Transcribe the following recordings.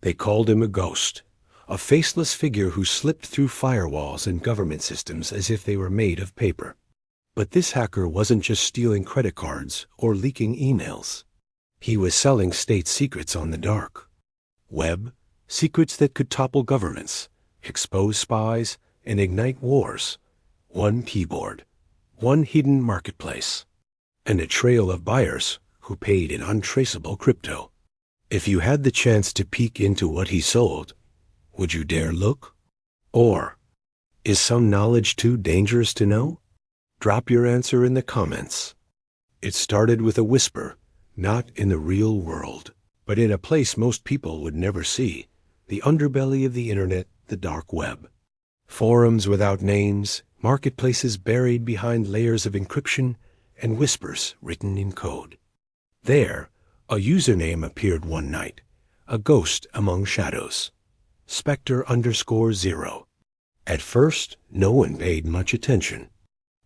They called him a ghost, a faceless figure who slipped through firewalls and government systems as if they were made of paper. But this hacker wasn't just stealing credit cards or leaking emails. He was selling state secrets on the dark web, secrets that could topple governments, expose spies, and ignite wars. One keyboard, one hidden marketplace, and a trail of buyers who paid in untraceable crypto. If you had the chance to peek into what he sold, would you dare look? Or is some knowledge too dangerous to know? Drop your answer in the comments. It started with a whisper, not in the real world, but in a place most people would never see, the underbelly of the internet, the dark web. Forums without names, marketplaces buried behind layers of encryption, and whispers written in code. There, a username appeared one night, a ghost among shadows. Spectre_0. At first, no one paid much attention.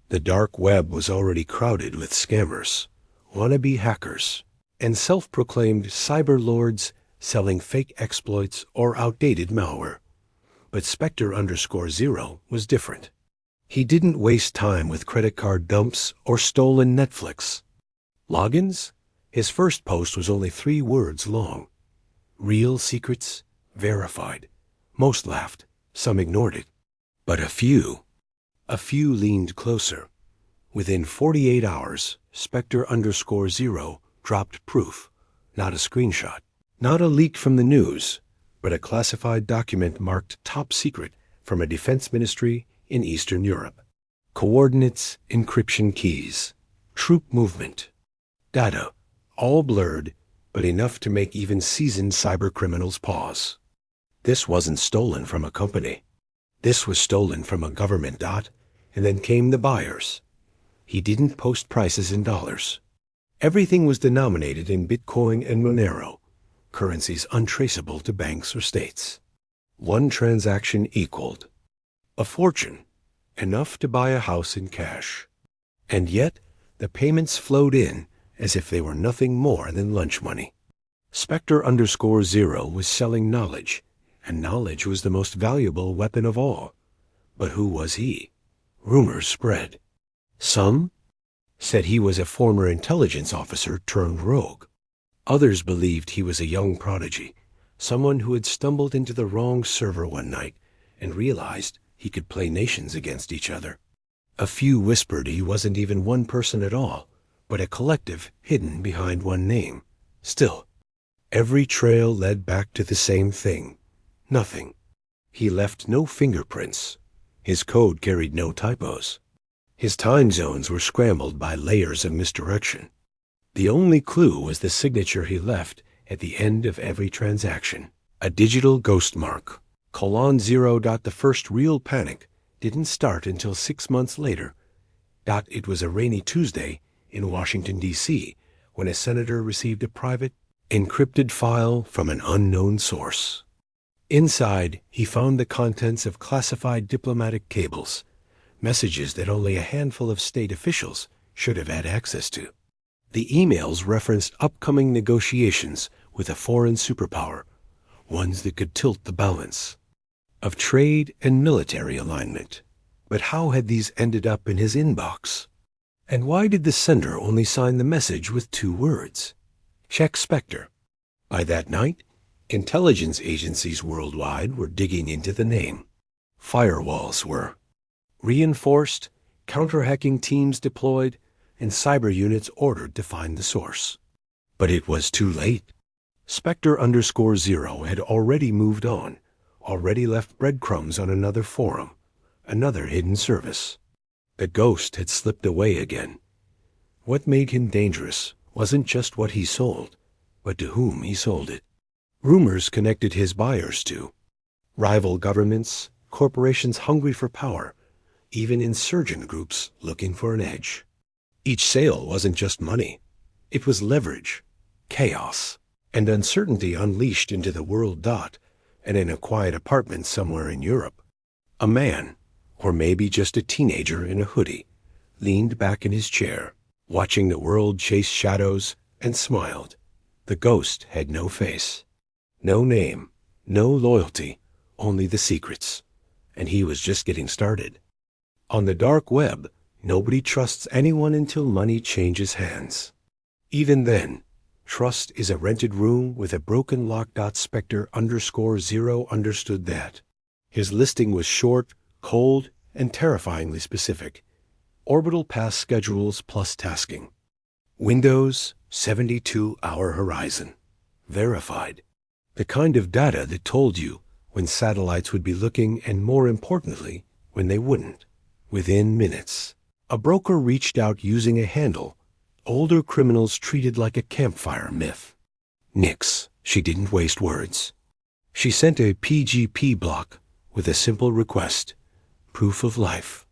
The dark web was already crowded with scammers, wannabe hackers, and self-proclaimed cyber lords selling fake exploits or outdated malware. But Spectre_0 was different. He didn't waste time with credit card dumps or stolen Netflix. Logins? His first post was only 3 words long. Real secrets, verified. Most laughed, some ignored it. But a few leaned closer. Within 48 hours, Spectre_0 dropped proof, not a screenshot, not a leak from the news, but a classified document marked top secret from a defense ministry in Eastern Europe. Coordinates, encryption keys, troop movement, data, all blurred, but enough to make even seasoned cybercriminals pause. This wasn't stolen from a company. This was stolen from a government. And then came the buyers. He didn't post prices in dollars. Everything was denominated in Bitcoin and Monero, currencies untraceable to banks or states. One transaction equaled a fortune, enough to buy a house in cash. And yet, the payments flowed in as if they were nothing more than lunch money. Spectre_0 was selling knowledge, and knowledge was the most valuable weapon of all. But who was he? Rumors spread. Some said he was a former intelligence officer turned rogue. Others believed he was a young prodigy, someone who had stumbled into the wrong server one night and realized he could play nations against each other. A few whispered he wasn't even one person at all, but a collective hidden behind one name. Still, every trail led back to the same thing. Nothing. He left no fingerprints. His code carried no typos. His time zones were scrambled by layers of misdirection. The only clue was the signature he left at the end of every transaction. A digital ghost mark. :0. The first real panic didn't start until 6 months later. It was a rainy Tuesday in Washington, D.C., when a senator received a private, encrypted file from an unknown source. Inside, he found the contents of classified diplomatic cables, messages that only a handful of state officials should have had access to. The emails referenced upcoming negotiations with a foreign superpower, ones that could tilt the balance of trade and military alignment. But how had these ended up in his inbox? And why did the sender only sign the message with 2 words? Check Spectre. By that night, intelligence agencies worldwide were digging into the name. Firewalls were reinforced, counter-hacking teams deployed, and cyber units ordered to find the source. But it was too late. Spectre_0 had already moved on, already left breadcrumbs on another forum, another hidden service. The ghost had slipped away again. What made him dangerous wasn't just what he sold, but to whom he sold it. Rumors connected his buyers to rival governments, corporations hungry for power, even insurgent groups looking for an edge. Each sale wasn't just money. It was leverage, chaos, and uncertainty unleashed into the world. And in a quiet apartment somewhere in Europe, a man, or maybe just a teenager in a hoodie, leaned back in his chair, watching the world chase shadows, and smiled. The ghost had no face, no name, No loyalty, only the secrets. And he was just getting started. On the dark web, nobody trusts anyone until money changes hands. Even then, trust is a rented room with a broken lock. Spectre_0 understood that. His listing was short, cold, and terrifyingly specific. Orbital pass schedules plus tasking. Windows, 72-hour horizon. Verified. The kind of data that told you when satellites would be looking and, more importantly, when they wouldn't. Within minutes. A broker reached out using a handle older criminals treated like a campfire myth. Nix, she didn't waste words. She sent a PGP block with a simple request, proof of life.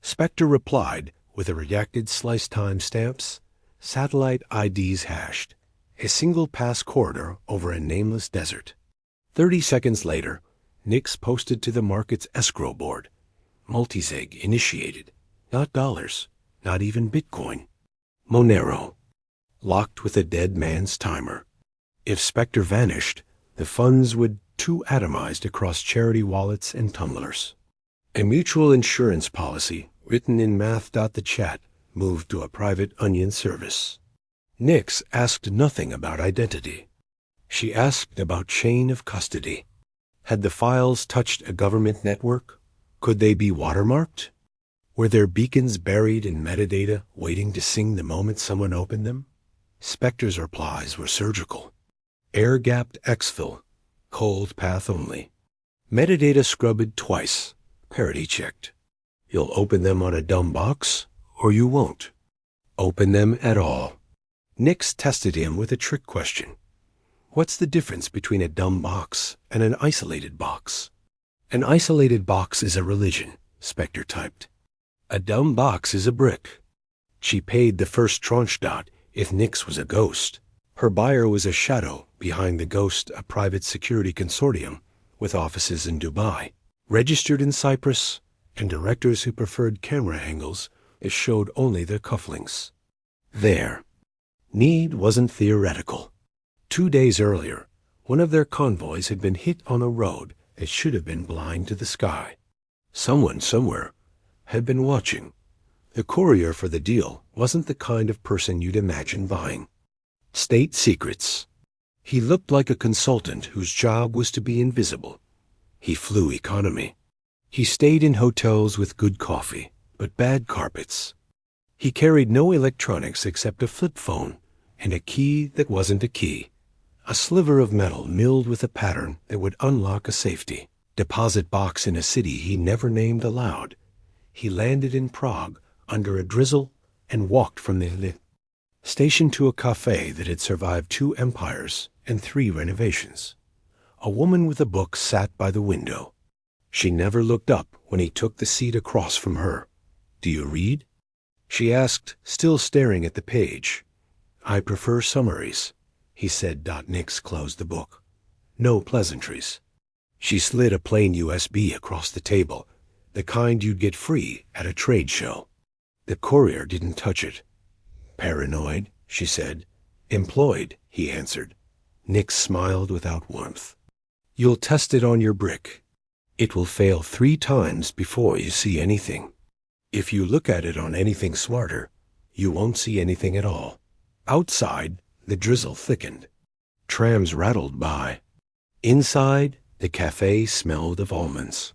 Spectre replied with a redacted slice timestamps, satellite IDs hashed, a single pass corridor over a nameless desert. 30 seconds later, Nix posted to the market's escrow board. Multisig initiated. Not dollars, not even Bitcoin. Monero. Locked with a dead man's timer. If Spectre vanished, the funds would atomized across charity wallets and tumblers. A mutual insurance policy written in math. The chat moved to a private onion service. Nix asked nothing about identity. She asked about chain of custody. Had the files touched a government network? Could they be watermarked? Were there beacons buried in metadata waiting to sing the moment someone opened them? Spectre's replies were surgical. Air-gapped exfil, cold path only. Metadata scrubbed twice, parity checked. You'll open them on a dumb box, or you won't. Open them at all. Nix tested him with a trick question. What's the difference between a dumb box and an isolated box? An isolated box is a religion, Spectre typed. A dumb box is a brick. She paid the first tranche. If Nix was a ghost. Her buyer was a shadow behind the ghost, a private security consortium with offices in Dubai, registered in Cyprus, and directors who preferred camera angles that showed only their cufflinks. There. Need wasn't theoretical. 2 days earlier, one of their convoys had been hit on a road that should have been blind to the sky. Someone somewhere had been watching. The courier for the deal wasn't the kind of person you'd imagine buying. State secrets. He looked like a consultant whose job was to be invisible. He flew economy. He stayed in hotels with good coffee, but bad carpets. He carried no electronics except a flip phone and a key that wasn't a key. A sliver of metal milled with a pattern that would unlock a safety deposit box in a city he never named aloud. He landed in Prague under a drizzle and walked from the station to a cafe that had survived 2 empires and 3 renovations. A woman with a book sat by the window. She never looked up when he took the seat across from her. "Do you read?" She asked, still staring at the page. "I prefer summaries," he said. Nix closed the book. "No pleasantries." She slid a plain USB across the table, the kind you'd get free at a trade show. The courier didn't touch it. "Paranoid," she said. "Employed," he answered. Nix smiled without warmth. "You'll test it on your brick. It will fail 3 times before you see anything. If you look at it on anything smarter, you won't see anything at all." Outside, the drizzle thickened. Trams rattled by. Inside, the cafe smelled of almonds.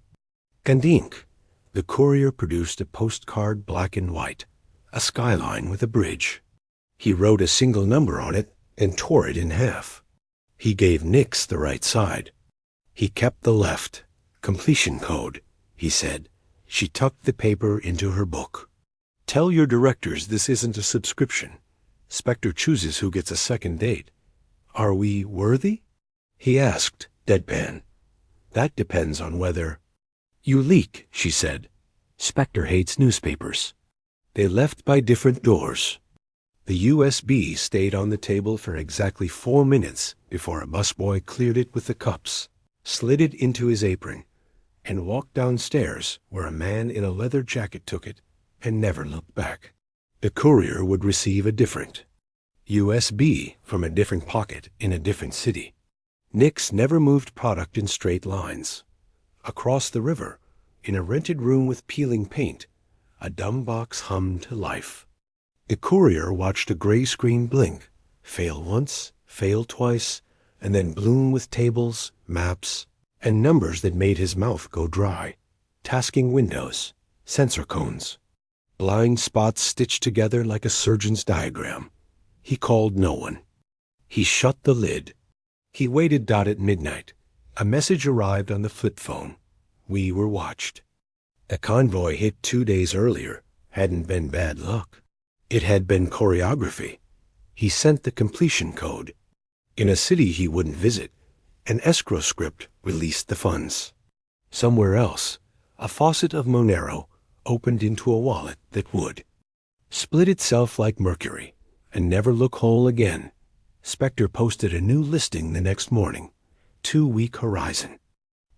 Gandink. The courier produced a postcard, black and white, a skyline with a bridge. He wrote a single number on it and tore it in half. He gave Nix the right side. He kept the left. "Completion code," he said. She tucked the paper into her book. "Tell your directors this isn't a subscription. Spectre chooses who gets a second date." "Are we worthy?" he asked, deadpan. "That depends on whether—" "You leak," she said. "Spectre hates newspapers." They left by different doors. The USB stayed on the table for exactly 4 minutes before a busboy cleared it with the cups, slid it into his apron, and walked downstairs where a man in a leather jacket took it and never looked back. The courier would receive a different USB from a different pocket in a different city. Nix never moved product in straight lines. Across the river, in a rented room with peeling paint, a dumb box hummed to life. The courier watched a gray screen blink, fail once, fail twice, and then bloom with tables, maps, and numbers that made his mouth go dry. Tasking windows, sensor cones, blind spots stitched together like a surgeon's diagram. He called no one. He shut the lid. He waited. At midnight, a message arrived on the flip phone. We were watched. The convoy hit 2 days earlier hadn't been bad luck. It had been choreography. He sent the completion code. In a city he wouldn't visit, an escrow script released the funds. Somewhere else, a faucet of Monero opened into a wallet that would split itself like mercury and never look whole again. Spectre posted a new listing the next morning. 2-week horizon.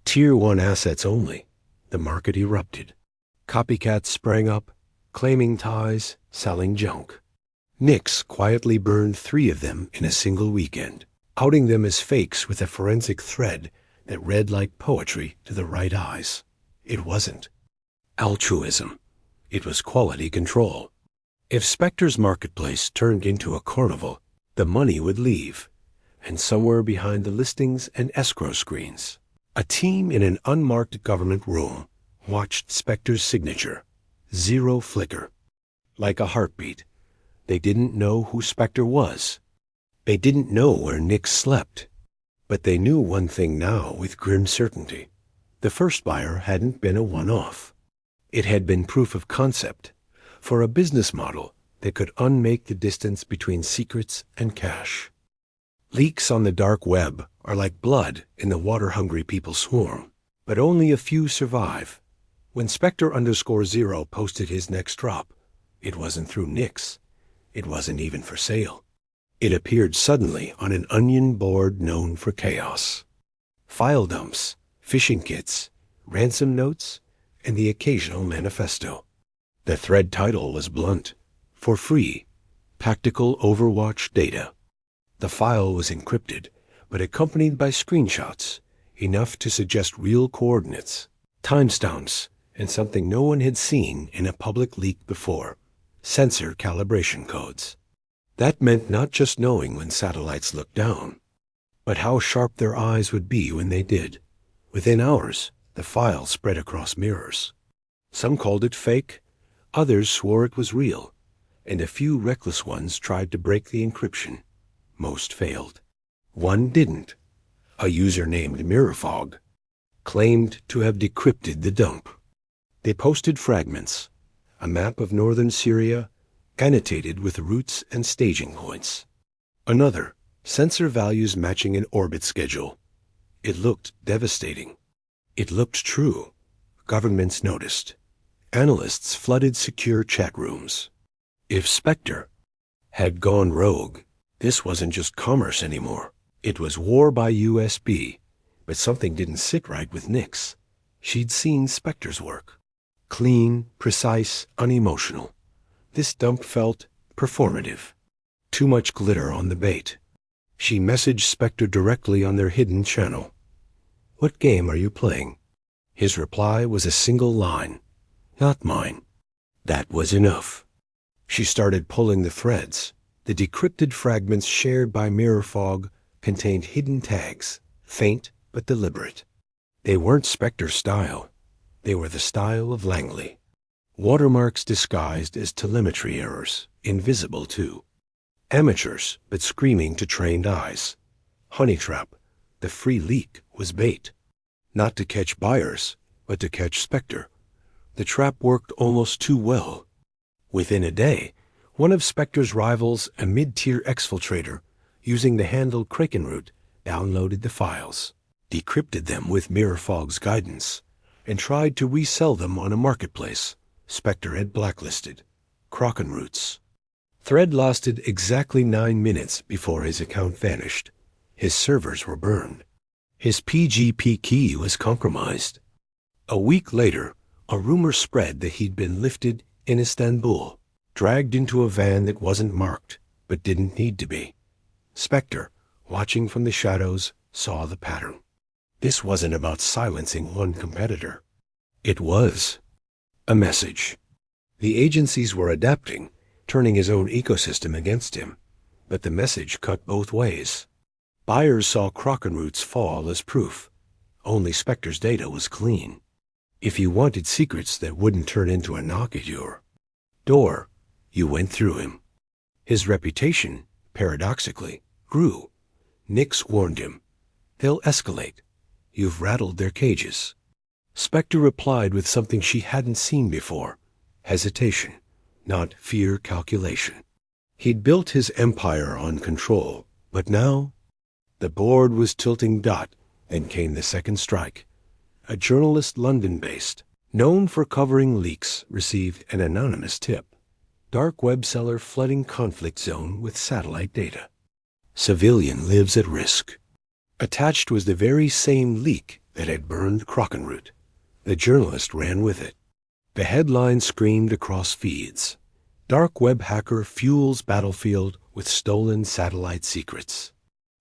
Tier 1 assets only. The market erupted. Copycats sprang up, claiming ties, selling junk. Nix quietly burned 3 of them in a single weekend, outing them as fakes with a forensic thread that read like poetry to the right eyes. It wasn't altruism. It was quality control. If Spectre's marketplace turned into a carnival, the money would leave, and somewhere behind the listings and escrow screens, a team in an unmarked government room watched Spectre's signature. 0 flicker. Like a heartbeat. They didn't know who Spectre was. They didn't know where Nix slept. But they knew one thing now with grim certainty. The first buyer hadn't been a one-off. It had been proof of concept for a business model that could unmake the distance between secrets and cash. Leaks on the dark web are like blood in the water-hungry people swarm, but only a few survive. When Spectre_0 posted his next drop, it wasn't through Nix. It wasn't even for sale. It appeared suddenly on an onion board known for chaos. File dumps, phishing kits, ransom notes, and the occasional manifesto. The thread title was blunt. For free. Tactical Overwatch data. The file was encrypted, but accompanied by screenshots, enough to suggest real coordinates, timestamps, and something no one had seen in a public leak before. Sensor calibration codes. That meant not just knowing when satellites looked down, but how sharp their eyes would be when they did. Within hours, the file spread across mirrors. Some called it fake, others swore it was real, and a few reckless ones tried to break the encryption. Most failed. One didn't. A user named Mirrorfog claimed to have decrypted the dump. They posted fragments, a map of northern Syria, annotated with routes and staging points. Another, sensor values matching an orbit schedule. It looked devastating. It looked true. Governments noticed. Analysts flooded secure chat rooms. If Spectre had gone rogue, this wasn't just commerce anymore. It was war by USB. But something didn't sit right with Nix. She'd seen Spectre's work. Clean, precise, unemotional. This dump felt performative. Too much glitter on the bait. She messaged Spectre directly on their hidden channel. "What game are you playing?" His reply was a single line. "Not mine." That was enough. She started pulling the threads. The decrypted fragments shared by Mirrorfog contained hidden tags, faint but deliberate. They weren't Spectre style. They were the style of Langley. Watermarks disguised as telemetry errors, invisible too. Amateurs, but screaming to trained eyes. Honey trap. The free leak was bait. Not to catch buyers, but to catch Spectre. The trap worked almost too well. Within a day, one of Spectre's rivals, a mid-tier exfiltrator, using the handle Krakenroot, downloaded the files, decrypted them with Mirrorfog's guidance, and tried to resell them on a marketplace Spectre had blacklisted. Krakenroots. Thread lasted exactly 9 minutes before his account vanished. His servers were burned. His PGP key was compromised. A week later, a rumor spread that he'd been lifted in Istanbul, dragged into a van that wasn't marked, but didn't need to be. Spectre, watching from the shadows, saw the pattern. This wasn't about silencing one competitor. It was a message. The agencies were adapting, turning his own ecosystem against him. But the message cut both ways. Buyers saw Crockenroots fall as proof. Only Spectre's data was clean. If you wanted secrets that wouldn't turn into a knock at your door, you went through him. His reputation, paradoxically, grew. Nix warned him. They'll escalate. You've rattled their cages. Spectre replied with something she hadn't seen before. Hesitation, not fear calculation. He'd built his empire on control, but now the board was tilting. Then came the second strike. A journalist London-based, known for covering leaks, received an anonymous tip. Dark web seller flooding conflict zone with satellite data. Civilian lives at risk. Attached was the very same leak that had burned Crockenroot. The journalist ran with it. The headline screamed across feeds. Dark web hacker fuels battlefield with stolen satellite secrets.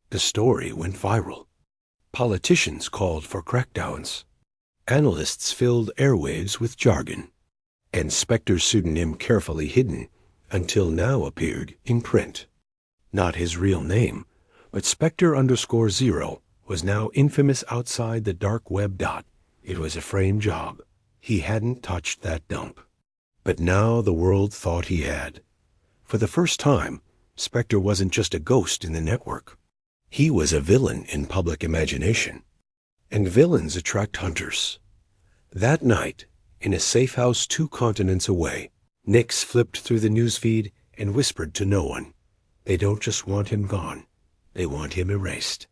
The story went viral. Politicians called for crackdowns. Analysts filled airwaves with jargon. And Spectre's pseudonym, carefully hidden, until now appeared in print. Not his real name, but Spectre_0 was now infamous outside the dark web. It was a frame job. He hadn't touched that dump. But now the world thought he had. For the first time, Spectre wasn't just a ghost in the network. He was a villain in public imagination. And villains attract hunters. That night, in a safe house 2 continents away, Nix flipped through the newsfeed and whispered to no one. They don't just want him gone. They want him erased.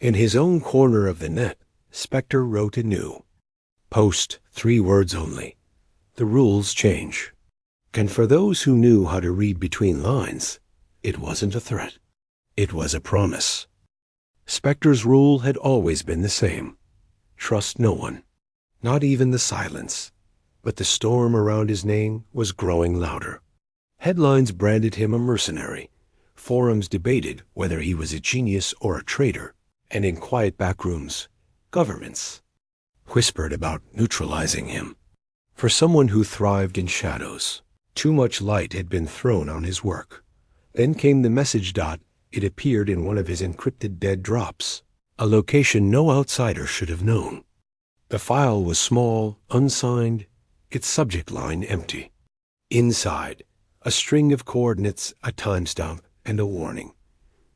In his own corner of the net, Spectre wrote anew. Post 3 words only. The rules change. And for those who knew how to read between lines, it wasn't a threat. It was a promise. Spectre's rule had always been the same. Trust no one. Not even the silence. But the storm around his name was growing louder. Headlines branded him a mercenary. Forums debated whether he was a genius or a traitor. And in quiet backrooms, governments whispered about neutralizing him. For someone who thrived in shadows, too much light had been thrown on his work. Then came the message. It appeared in one of his encrypted dead drops, a location no outsider should have known. The file was small, unsigned, its subject line empty. Inside, a string of coordinates, a timestamp, and a warning.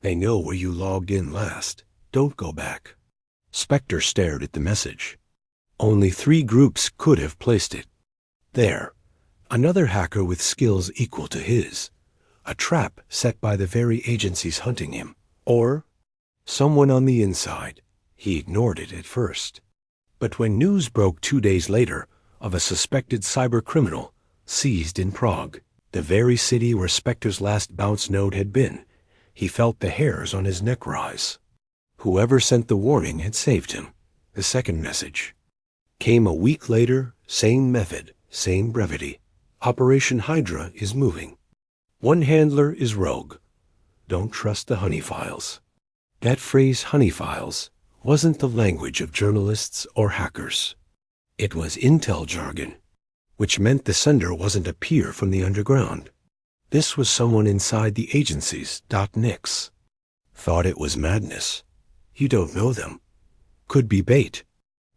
They know where you logged in last. Don't go back. Spectre stared at the message. Only 3 groups could have placed it. There, another hacker with skills equal to his. A trap set by the very agencies hunting him. Or someone on the inside. He ignored it at first. But when news broke 2 days later of a suspected cybercriminal seized in Prague, the very city where Spectre's last bounce node had been, he felt the hairs on his neck rise. Whoever sent the warning had saved him. The second message came a week later, same method, same brevity. Operation Hydra is moving. One handler is rogue. Don't trust the honey files. That phrase, honey files, wasn't the language of journalists or hackers. It was intel jargon, which meant the sender wasn't a peer from the underground. This was someone inside the agencies. Nix thought it was madness. You don't know them. Could be bait.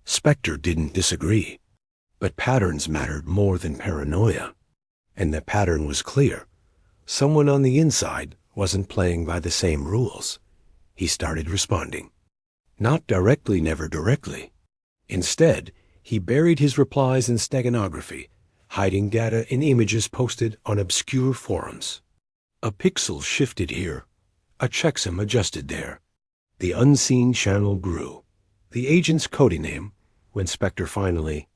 Spectre didn't disagree. But patterns mattered more than paranoia. And the pattern was clear. Someone on the inside wasn't playing by the same rules. He started responding. Not directly, never directly. Instead, he buried his replies in steganography, hiding data in images posted on obscure forums. A pixel shifted here, a checksum adjusted there. The unseen channel grew. The agent's coding name, when Spectre finally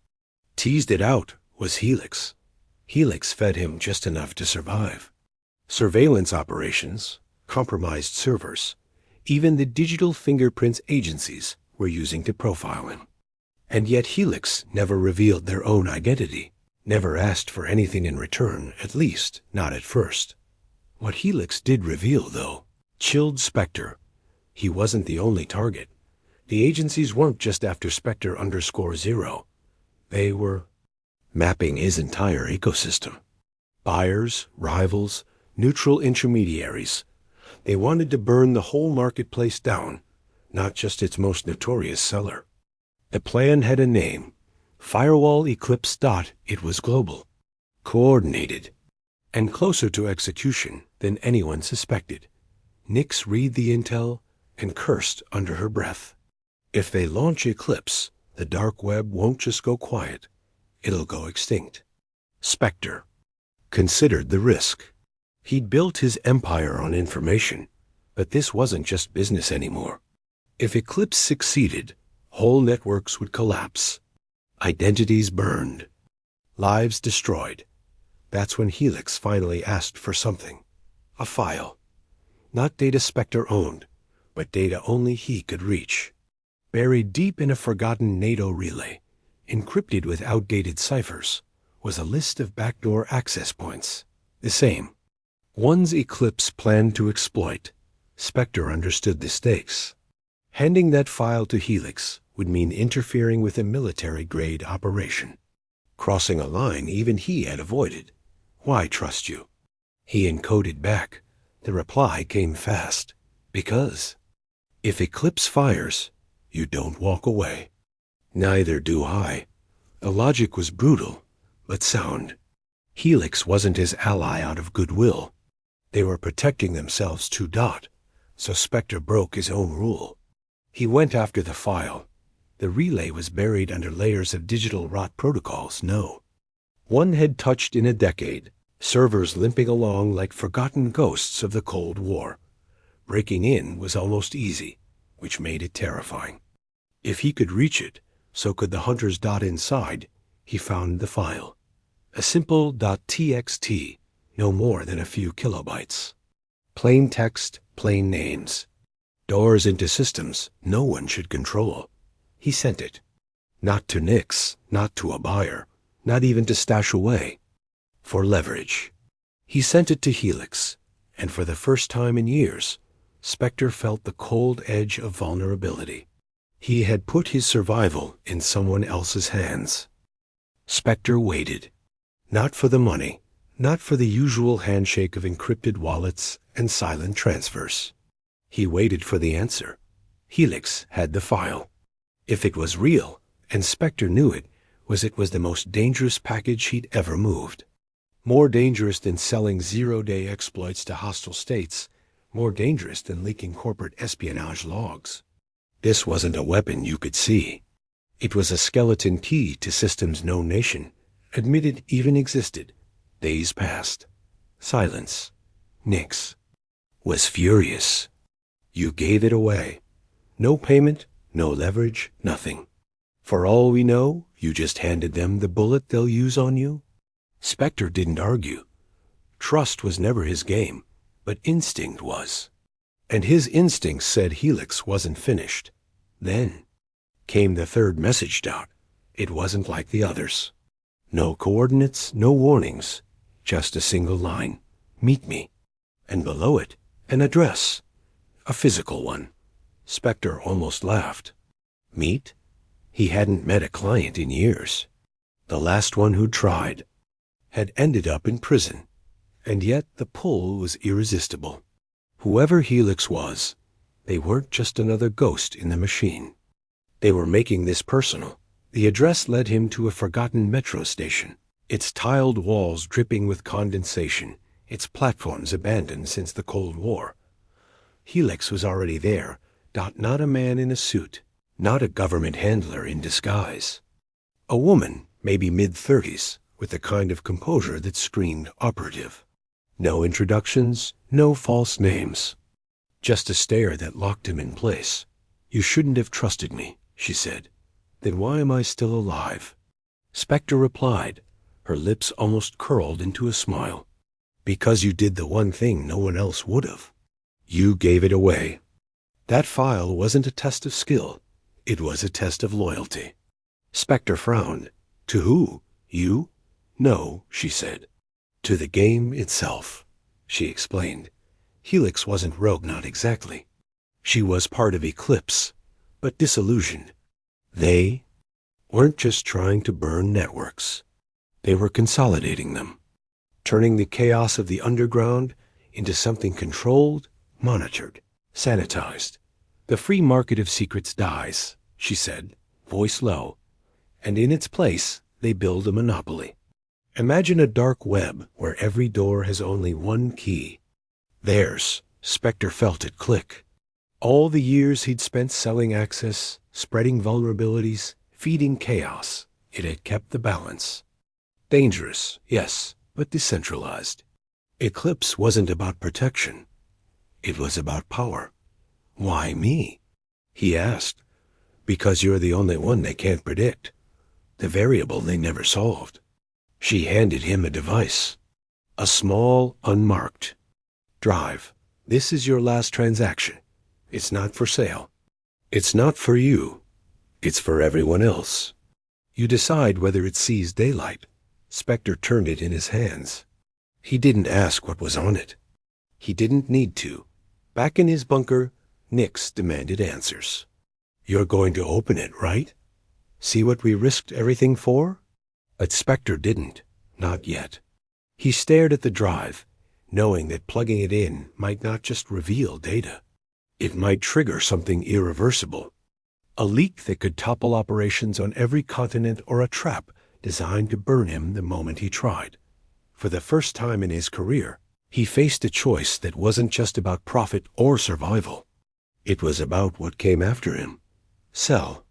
teased it out, was Helix. Helix fed him just enough to survive. Surveillance operations, compromised servers, even the digital fingerprints agencies were using to profile him. And yet Helix never revealed their own identity, never asked for anything in return, at least not at first. What Helix did reveal, though, chilled Spectre. He wasn't the only target. The agencies weren't just after Spectre_0. They were mapping his entire ecosystem. Buyers, rivals, neutral intermediaries. They wanted to burn the whole marketplace down, not just its most notorious seller. The plan had a name. Firewall Eclipse. It was global, coordinated, and closer to execution than anyone suspected. Nix read the intel and cursed under her breath. If they launch Eclipse, the dark web won't just go quiet. It'll go extinct. Spectre considered the risk. He'd built his empire on information, but this wasn't just business anymore. If Eclipse succeeded, whole networks would collapse. Identities burned. Lives destroyed. That's when Helix finally asked for something. A file. Not data Spectre owned, but data only he could reach. Buried deep in a forgotten NATO relay, encrypted with outdated ciphers, was a list of backdoor access points. The same ones Eclipse planned to exploit. Spectre understood the stakes. Handing that file to Helix would mean interfering with a military-grade operation. Crossing a line even he had avoided. Why trust you? He encoded back. The reply came fast. Because if Eclipse fires, you don't walk away. Neither do I. The logic was brutal, but sound. Helix wasn't his ally out of goodwill. They were protecting themselves too. So Spectre broke his own rule. He went after the file. The relay was buried under layers of digital rot protocols. No one had touched in a decade, servers limping along like forgotten ghosts of the Cold War. Breaking in was almost easy, which made it terrifying. If he could reach it, so could the hunters. Inside, he found the file. A simple .txt, no more than a few kilobytes. Plain text, plain names. Doors into systems no one should control. He sent it. Not to Nix, not to a buyer, not even to stash away. For leverage. He sent it to Helix, and for the first time in years, Spectre felt the cold edge of vulnerability. He had put his survival in someone else's hands. Spectre waited. Not for the money, not for the usual handshake of encrypted wallets and silent transfers. He waited for the answer. Helix had the file. If it was real, and Spectre knew it was the most dangerous package he'd ever moved. More dangerous than selling zero-day exploits to hostile states, more dangerous than leaking corporate espionage logs. This wasn't a weapon you could see. It was a skeleton key to systems no nation admitted even existed. Days passed. Silence. Nix was furious. You gave it away. No payment, no leverage, nothing. For all we know, you just handed them the bullet they'll use on you. Spectre didn't argue. Trust was never his game, but instinct was. And his instinct said Helix wasn't finished. Then came the third message. It wasn't like the others. No coordinates, no warnings, just a single line. Meet me. And below it, an address. A physical one. Spectre almost laughed. Meet? He hadn't met a client in years. The last one who tried had ended up in prison. And yet the pull was irresistible. Whoever Helix was, they weren't just another ghost in the machine. They were making this personal. The address led him to a forgotten metro station, its tiled walls dripping with condensation, its platforms abandoned since the Cold War. Helix was already there, not a man in a suit, not a government handler in disguise. A woman, maybe mid-30s, with the kind of composure that screamed operative. No introductions, no false names. Just a stare that locked him in place. You shouldn't have trusted me, she said. Then why am I still alive? Spectre replied, her lips almost curled into a smile. Because you did the one thing no one else would have. You gave it away. That file wasn't a test of skill. It was a test of loyalty. Spectre frowned. To who? You? No, she said. To the game itself, she explained. Helix wasn't rogue, not exactly. She was part of Eclipse, but disillusioned. They weren't just trying to burn networks. They were consolidating them, turning the chaos of the underground into something controlled, monitored, sanitized. The free market of secrets dies, she said, voice low, and in its place they build a monopoly. Imagine a dark web where every door has only one key. Theirs. Spectre felt it click. All the years he'd spent selling access, spreading vulnerabilities, feeding chaos, it had kept the balance. Dangerous, yes, but decentralized. Eclipse wasn't about protection. It was about power. Why me? He asked. Because you're the only one they can't predict. The variable they never solved. She handed him a device. A small, unmarked drive. This is your last transaction. It's not for sale. It's not for you. It's for everyone else. You decide whether it sees daylight. Spectre turned it in his hands. He didn't ask what was on it. He didn't need to. Back in his bunker, Nix demanded answers. You're going to open it, right? See what we risked everything for? But Spectre didn't. Not yet. He stared at the drive, knowing that plugging it in might not just reveal data. It might trigger something irreversible. A leak that could topple operations on every continent, or a trap designed to burn him the moment he tried. For the first time in his career, he faced a choice that wasn't just about profit or survival. It was about what came after him. Sell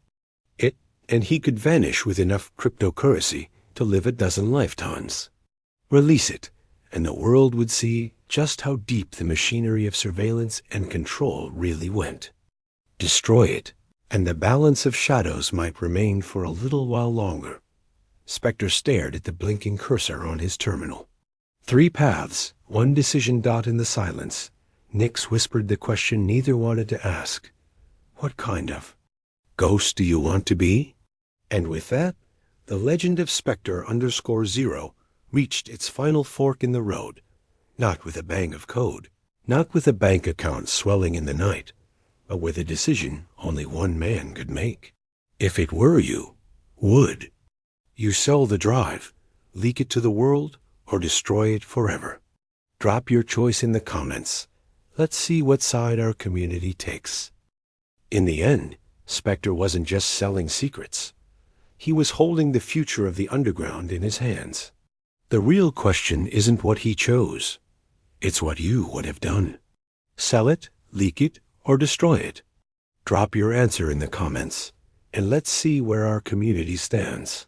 it, and he could vanish with enough cryptocurrency to live a dozen lifetimes. Release it, and the world would see just how deep the machinery of surveillance and control really went. Destroy it, and the balance of shadows might remain for a little while longer. Spectre stared at the blinking cursor on his terminal. 3 paths, 1 decision dot in the silence. Nix whispered the question neither wanted to ask. What kind of ghost do you want to be? And with that, the legend of Spectre _0 reached its final fork in the road, not with a bang of code, not with a bank account swelling in the night, but with a decision only one man could make. If it were you, would you sell the drive, leak it to the world, or destroy it forever? Drop your choice in the comments. Let's see what side our community takes. In the end, Spectre wasn't just selling secrets. He was holding the future of the underground in his hands. The real question isn't what he chose. It's what you would have done. Sell it, leak it, or destroy it? Drop your answer in the comments, and let's see where our community stands.